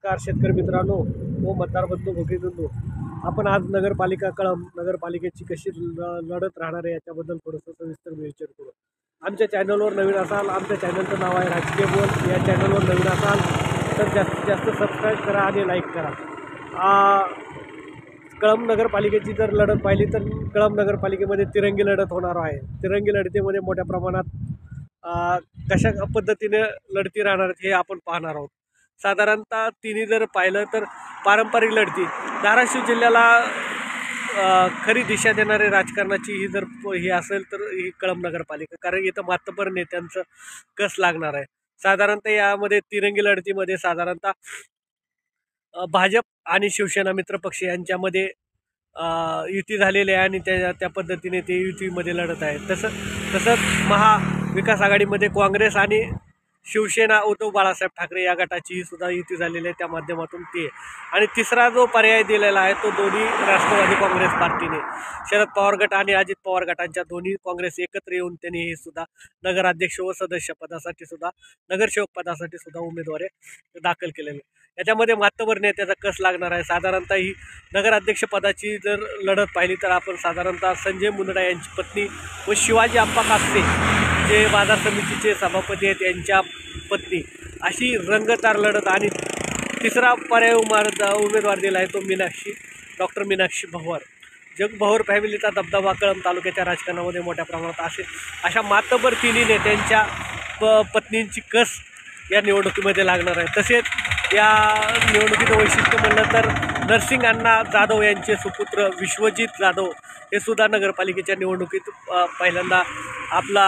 नमस्कार शेतकरी मित्रांनो व मतदार बंधू भगिनींनो, आपण आज नगरपालिका कळंब नगरपालिकेची कशी लढत राहणार आहे याच्याबद्दल थोडंसं सविस्तर विचार करू. आमच्या चॅनलवर नवीन असाल, आमच्या चॅनलचं नाव आहे राजकीय बोल. या चॅनलवर नवीन असाल तर जास्तीत जास्त सबस्क्राईब करा आणि लाईक करा. कळंब नगरपालिकेची जर लढत पाहिली तर कळंब नगरपालिकेमध्ये तिरंगी लढत होणार आहे. तिरंगी लढतीमध्ये मोठ्या प्रमाणात कशा पद्धतीने लढती राहणार हे आपण पाहणार आहोत. साधारणतः तिन्ही जर पाहिलं तर पारंपरिक लढती धाराशिव जिल्ह्याला खरी दिशा देणारे राजकारणाची ही जर ही असेल तर ही कळंब नगरपालिका, कारण इथं मातबर नेत्यांचं कस लागणार आहे. साधारणतः यामध्ये तिरंगी लढतीमध्ये साधारणतः भाजप आणि शिवसेना मित्रपक्ष यांच्यामध्ये युती झालेली आहे आणि त्या पद्धतीने ते युतीमध्ये लढत आहे. तसंच महाविकास आघाडीमध्ये काँग्रेस आणि शिवसेना उद्धव बाळासाहेब ठाकरे या गटाची ही सुद्धा युती झालेली आहे, त्या माध्यमातून ते. आणि तिसरा जो पर्याय दिलेला आहे तो दोन्ही राष्ट्रवादी काँग्रेस पार्टीने, शरद पवार गट आणि अजित पवार गटांच्या दोन्ही काँग्रेस एकत्र येऊन त्यांनी हे सुद्धा नगराध्यक्ष व सदस्य पदासाठी सुद्धा, नगरसेवक पदासाठी सुद्धा उमेदवारी दाखल केलेले. याच्यामध्ये मातबर नेत्याचा कस लागणार आहे. साधारणतः ही नगराध्यक्ष पदाची जर लढत पाहिली तर आपण साधारणतः संजय मुंदडा यांची पत्नी व शिवाजी आप्पा कापसे जे बाजार समितीचे सभापती आहेत यांच्या पत्नी, अशी रंगतदार लढत. आणि तिसरा पर्याय उमेदवार दिला आहे तो डॉक्टर मीनाक्षी भवर. जग भवर फॅमिलीचा दबदबा कळंब तालुक्याच्या राजकारणामध्ये मोठ्या प्रमाणात अशा मातबर तिन्ही नेत्यांच्या पत्नींची कस या निवडणुकीमध्ये लागणार आहे. तसेच या निवडणुकीचं वैशिष्ट्य म्हणलं तर नरसिंग अण्णा जाधव यांचे सुपुत्र विश्वजित जाधव हे सुद्धा नगरपालिकेच्या निवडणुकीत पहिल्यांदा आपला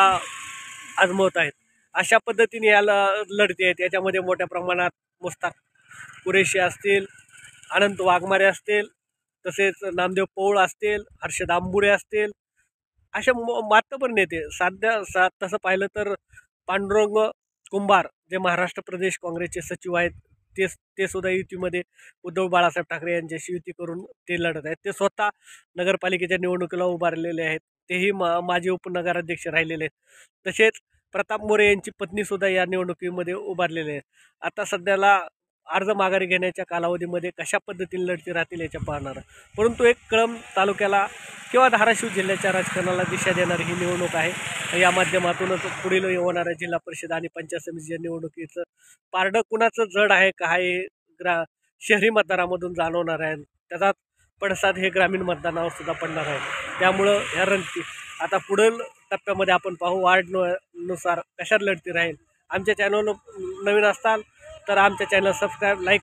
आजमावत आहेत. अशा पद्धतीने या लढती आहेत. याच्यामध्ये मोठ्या प्रमाणात मुस्ताक कुरेशी असतील, अनंत वाघमारे असतील, तसेच नामदेव पौळ असतील, हर्षद आंबुडे असतील, अशा मातबर नेते. तसं पाहिलं तर पांडुरंग कुंभार जे महाराष्ट्र प्रदेश काँग्रेसचे सचिव आहेत ते सुद्धा युतीमध्ये उद्धव बाळासाहेब ठाकरे यांच्याशी युती करून ते लढत आहेत. ते स्वतः नगरपालिकेच्या निवडणुकीला उभारलेले आहेत. तेही माजी उपनगराध्यक्ष राहिलेले आहेत. तसेच प्रताप मोरे यांची पत्नीसुद्धा या निवडणुकीमध्ये उभारलेले आहेत. आता सध्याला अर्ज माघारी घेण्याच्या कालावधीमध्ये कशा पद्धतीने लढती राहतील याच्या पाहणार. परंतु एक कळंब तालुक्याला किंवा धाराशिव जिल्ह्याच्या राजकारणाला दिशा देणारी ही निवडणूक आहे. या माध्यमातूनच पुढील होणाऱ्या जिल्हा परिषद आणि पंचायत समितीच्या निवडणुकीचं पारडं कुणाचं जड आहे का हे शहरी मतदारामधून जाणवणार आहे. त्याचा पडसाद हे ग्रामीण मतदानावर सुद्धा पडणार आहे. त्यामुळं ह्या रणती आता पुढील टप्प्यामध्ये आपण पाहू वार्डनुसार कशा लढती राहील. आमच्या चॅनलवर नवीन असताल तर आमच्या चॅनल सबस्क्राईब, लाईक